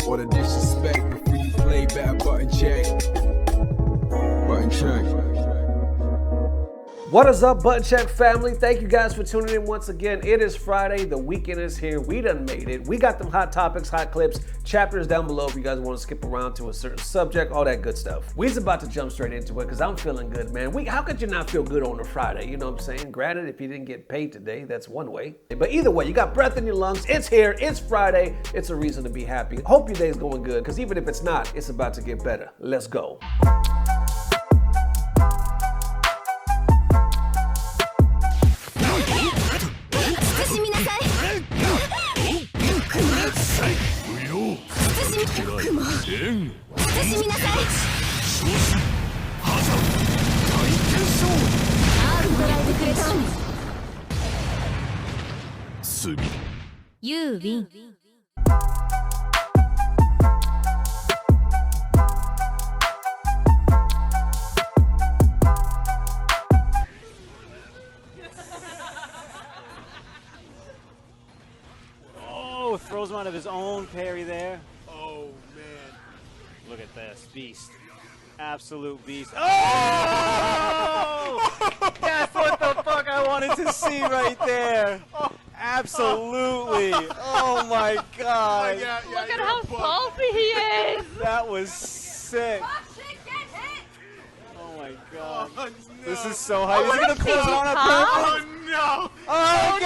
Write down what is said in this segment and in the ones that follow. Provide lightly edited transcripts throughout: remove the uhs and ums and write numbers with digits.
Or the disrespect before you play back, button check. Button check. What is up, Button Check family? Thank you guys for tuning in once again. It is Friday, the weekend is here. We done made it. We got them hot topics, hot clips, chapters down below if you guys want to skip around to a certain subject, all that good stuff. We's about to jump straight into it because I'm feeling good, man. How could you not feel good on a Friday? You know what I'm saying? Granted, if you didn't get paid today, that's one way. But either way, you got breath in your lungs. It's here. It's Friday. It's a reason to be happy. Hope your day's going good because even if it's not, it's about to get better. Let's go. You win. Oh, throws him out of his own parry there. Oh, man. Look at this beast. Absolute beast. Oh! That's what the fuck I wanted to see right there. Absolutely. Oh my god. Look at how salty he is. That was sick. Oh my god. Oh, no. This is so high. He's gonna close it on a Oh, purple. no. Oh,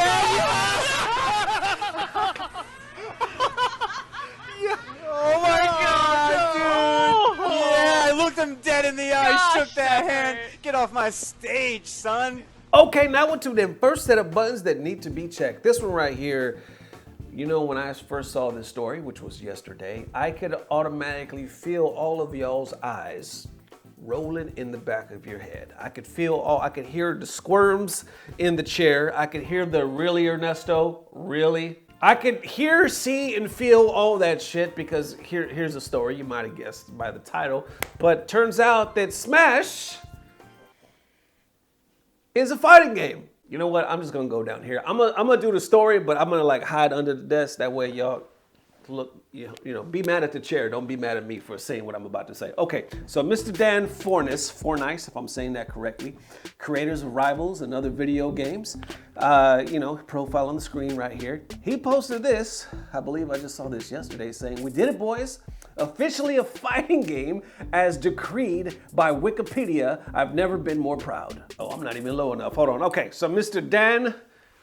oh my god, dude! Yeah, I looked him dead in the eye, shook that hand. Get off my stage, son. Okay, now we're to the first set of buttons that need to be checked. This one right here, you know, when I first saw this story, which was yesterday, I could automatically feel all of y'all's eyes rolling in the back of your head. I could hear the squirms in the chair. I could hear the really, Ernesto, really? I could hear, see, and feel all that shit because here's a story, you might have guessed by the title, but turns out that Smash is a fighting game. You know what? I'm just gonna go down here. I'm gonna do the story, but I'm gonna like hide under the desk. That way y'all look, you know, be mad at the chair. Don't be mad at me for saying what I'm about to say. Okay, so Mr. Dan Fornace, if I'm saying that correctly, creators of Rivals and other video games, you know, profile on the screen right here. He posted this, I believe I just saw this yesterday, saying, "We did it, boys. Officially a fighting game as decreed by Wikipedia. I've never been more proud." Oh, I'm not even low enough. Hold on. Okay, so Mr. Dan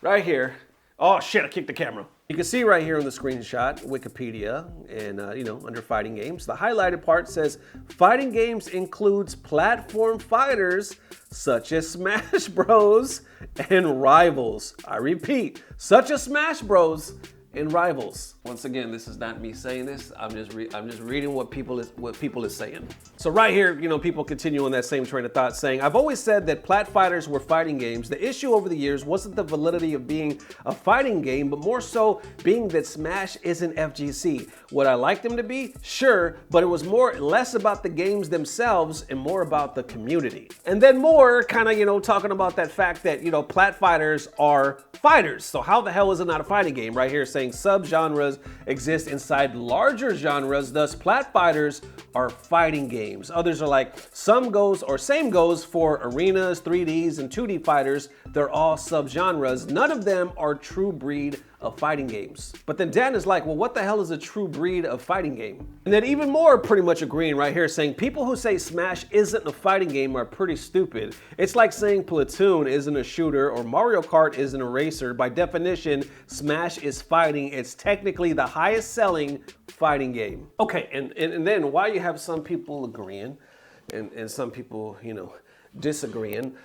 right here. Oh shit, I kicked the camera. You can see right here on the screenshot, Wikipedia, and you know, under fighting games, the highlighted part says, fighting games includes platform fighters such as Smash Bros. And Rivals. I repeat, such as Smash Bros. And Rivals. Once again, this is not me saying this. I'm just reading what people is saying. So right here, you know, people continue on that same train of thought, saying, "I've always said that Plat Fighters were fighting games. The issue over the years wasn't the validity of being a fighting game, but more so being that Smash isn't FGC. Would I like them to be? Sure, but it was less about the games themselves and more about the community." And then more kind of, you know, talking about that fact that, you know, Plat Fighters are fighters. So how the hell is it not a fighting game? Right here saying sub-genres exist inside larger genres, thus Plat Fighters are fighting games. Others are like, same goes for arenas, 3Ds, and 2D fighters. They're all sub-genres. None of them are true breed of fighting games. But then Dan is like, well, what the hell is a true breed of fighting game? And then even more pretty much agreeing right here, saying people who say Smash isn't a fighting game are pretty stupid. It's like saying Platoon isn't a shooter or Mario Kart isn't a racer. By definition, Smash is fighting. It's technically the highest selling fighting game. Okay, and then why you have some people agreeing and some people, you know, disagreeing,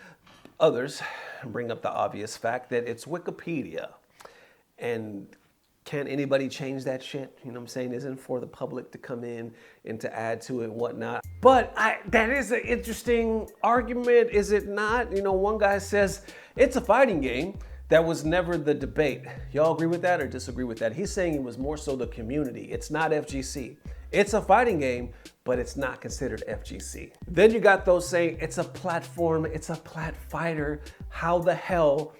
others bring up the obvious fact that it's Wikipedia. And can't anybody change that shit? You know what I'm saying? Isn't for the public to come in and to add to it and whatnot. But that is an interesting argument, is it not? You know, one guy says it's a fighting game. That was never the debate. Y'all agree with that or disagree with that? He's saying it was more so the community. It's not FGC. It's a fighting game, but it's not considered FGC. Then you got those saying it's a platform, it's a plat fighter. How the hell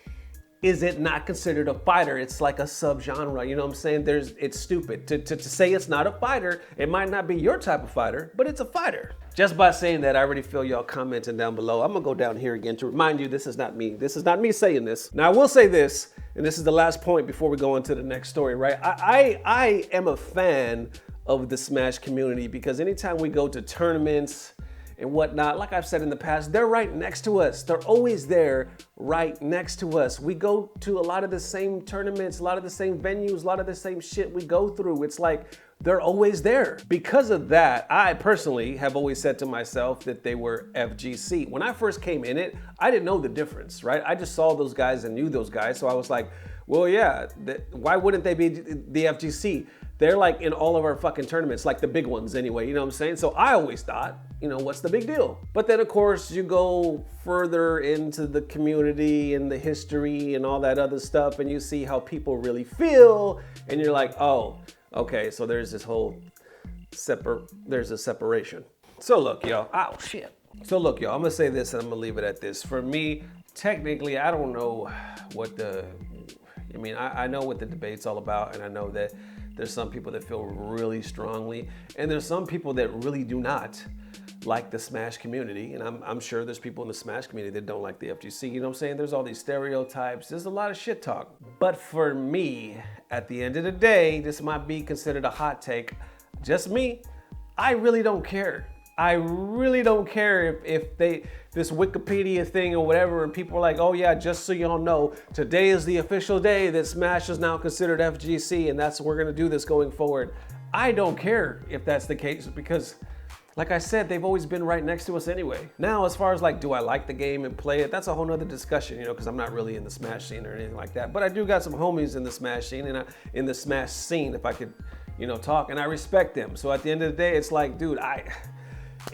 is it not considered a fighter? It's like a subgenre, you know what I'm saying? It's stupid. To say it's not a fighter, it might not be your type of fighter, but it's a fighter. Just by saying that, I already feel y'all commenting down below. I'm gonna go down here again to remind you, this is not me. This is not me saying this. Now I will say this, and this is the last point before we go into the next story, right? I am a fan of the Smash community because anytime we go to tournaments and whatnot, like I've said in the past, they're right next to us. They're always there right next to us. We go to a lot of the same tournaments, a lot of the same venues, a lot of the same shit we go through. It's like, they're always there. Because of that, I personally have always said to myself that they were FGC. When I first came in it, I didn't know the difference, right? I just saw those guys and knew those guys. So I was like, well, yeah, why wouldn't they be the FGC? They're like in all of our fucking tournaments, like the big ones anyway, you know what I'm saying? So I always thought, you know, what's the big deal? But then of course you go further into the community and the history and all that other stuff and you see how people really feel and you're like, oh, okay, so there's this whole there's a separation. So look, y'all, oh shit. So look, y'all, I'm gonna say this and I'm gonna leave it at this. For me, technically, I don't know what I know what the debate's all about, and I know that there's some people that feel really strongly, and there's some people that really do not like the Smash community, and I'm sure there's people in the Smash community that don't like the FGC, you know what I'm saying? There's all these stereotypes, there's a lot of shit talk. But for me, at the end of the day, this might be considered a hot take, just me, I really don't care. I really don't care if this Wikipedia thing or whatever, and people are like, oh yeah, just so y'all know, today is the official day that Smash is now considered FGC, and we're gonna do this going forward. I don't care if that's the case because, like I said, they've always been right next to us anyway. Now, as far as like, do I like the game and play it? That's a whole nother discussion, you know, because I'm not really in the Smash scene or anything like that. But I do got some homies in the Smash scene, and in the Smash scene, if I could, you know, talk, and I respect them. So at the end of the day, it's like, dude,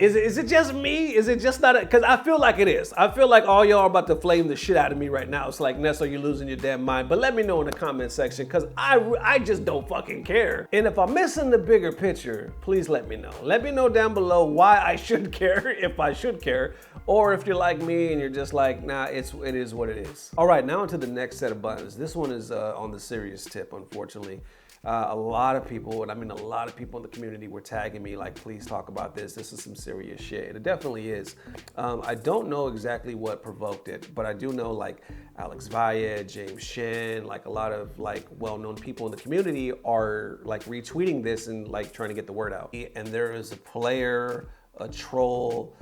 Is it just me? Is it just not? Because I feel like it is. I feel like all y'all are about to flame the shit out of me right now. It's like, Ness, are you losing your damn mind? But let me know in the comment section because I just don't fucking care. And if I'm missing the bigger picture, please let me know. Let me know down below why I should care, if I should care, or if you're like me and you're just like, nah, it is what it is. All right, now onto the next set of buttons. This one is on the serious tip, unfortunately. A lot of people, and I mean a lot of people in the community were tagging me like, please talk about this. This is some serious shit. And it definitely is. I don't know exactly what provoked it, but I do know like Alex Valle, James Shin, like a lot of like well-known people in the community are like retweeting this and like trying to get the word out. And there is a player, a troll,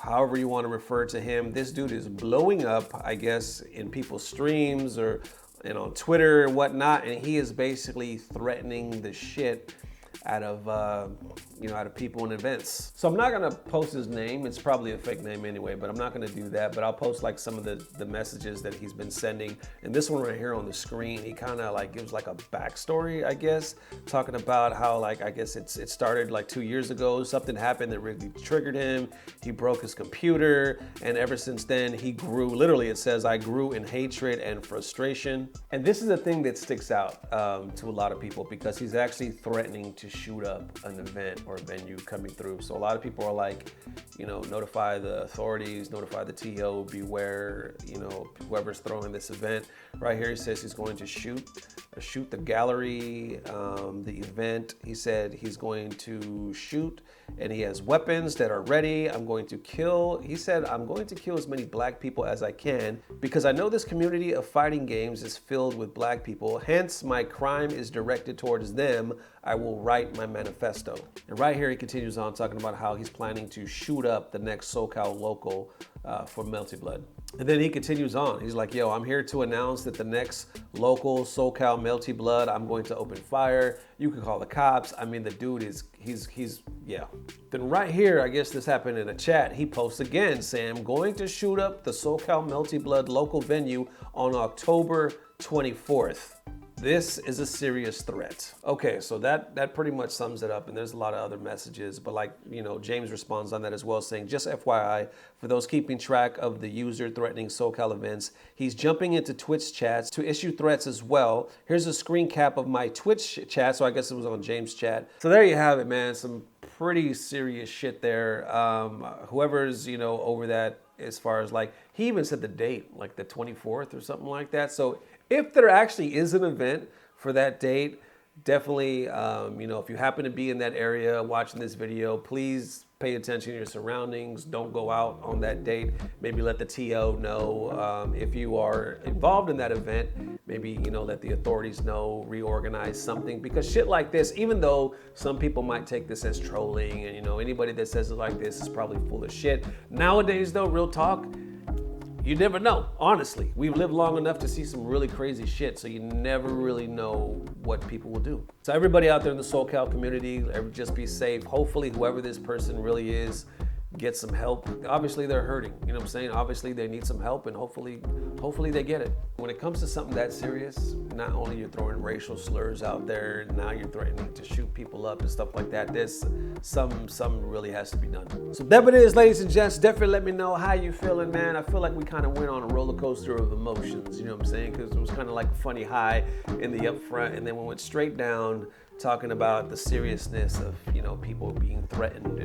however you want to refer to him. This dude is blowing up, I guess, in people's streams and on Twitter and whatnot, and he is basically threatening the shit out of people and events. So I'm not gonna post his name. It's probably a fake name anyway, but I'm not gonna do that. But I'll post like some of the messages that he's been sending. And this one right here on the screen, he kind of like gives like a backstory, I guess, talking about how like, I guess it started like 2 years ago. Something happened that really triggered him. He broke his computer, and ever since then he grew. Literally, it says, I grew in hatred and frustration. And this is the thing that sticks out to a lot of people because he's actually threatening to shoot up an event or a venue coming through. So a lot of people are like, you know, notify the authorities, notify the TO, beware, you know, whoever's throwing this event. Right here, he says he's going to shoot the gallery, the event. He said he's going to shoot, and he has weapons that are ready. I'm going to kill. He said, I'm going to kill as many black people as I can because I know this community of fighting games is filled with black people. Hence, my crime is directed towards them. I will write my manifesto. And right here, he continues on talking about how he's planning to shoot up the next SoCal local for Melty Blood. And then he continues on. He's like, yo, I'm here to announce that the next local SoCal Melty Blood, I'm going to open fire. You can call the cops. I mean, the dude he's yeah. Then right here, I guess this happened in a chat. He posts again saying, I'm going to shoot up the SoCal Melty Blood local venue on October 24th. This is a serious threat. Okay, so that pretty much sums it up, and there's a lot of other messages, but like, you know, James responds on that as well, saying, just FYI, for those keeping track of the user threatening SoCal events, he's jumping into Twitch chats to issue threats as well. Here's a screen cap of my Twitch chat, so I guess it was on James' chat. So there you have it, man, some pretty serious shit there. Whoever's, you know, over that, as far as like, he even said the date, like the 24th or something like that. So if there actually is an event for that date, definitely, you know, if you happen to be in that area watching this video, please pay attention to your surroundings. Don't go out on that date. Maybe let the TO know. If you are involved in that event, maybe, you know, let the authorities know, reorganize something. Because shit like this, even though some people might take this as trolling, and, you know, anybody that says it like this is probably full of shit. Nowadays, though, real talk, you never know, honestly. We've lived long enough to see some really crazy shit, so you never really know what people will do. So everybody out there in the SoCal community, just be safe. Hopefully whoever this person really is, get some help. Obviously they're hurting, you know what I'm saying? Obviously they need some help, and hopefully they get it. When it comes to something that serious, not only you're throwing racial slurs out there, now you're threatening to shoot people up and stuff like that. There's something really has to be done. So there it is, ladies and gents. Definitely let me know how you feeling, man. I feel like we kind of went on a roller coaster of emotions, you know what I'm saying? Because it was kind of like a funny high in the up front, and then we went straight down talking about the seriousness of, you know, people being threatened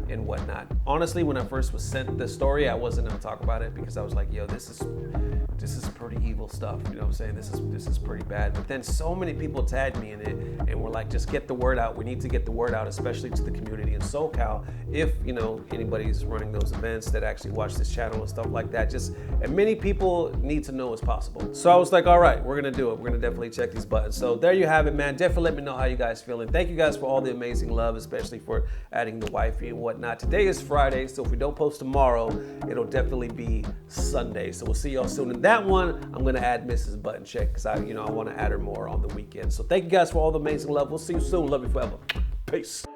and whatnot. Honestly, when I first was sent this story, I wasn't gonna talk about it because I was like, yo, this is pretty evil stuff. You know what I'm saying? This is pretty bad. But then so many people tagged me in it and were like, just get the word out. We need to get the word out, especially to the community in SoCal. If, you know, anybody's running those events that actually watch this channel and stuff like that, and many people need to know as possible. So I was like, all right, we're gonna do it. We're gonna definitely check these buttons. So there you have it, man. Definitely let me know how you guys feeling. Thank you guys for all the amazing love, especially for adding the wifey and whatnot. Today is Friday, so if we don't post tomorrow, it'll definitely be Sunday. So we'll see y'all soon. In that one, I'm gonna add Mrs. Button Check because I want to add her more on the weekend. So thank you guys for all the amazing love. We'll see you soon. Love you forever. Peace.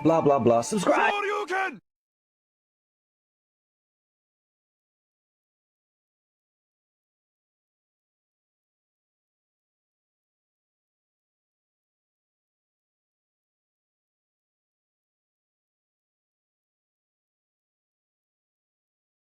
Blah, blah, blah. Subscribe.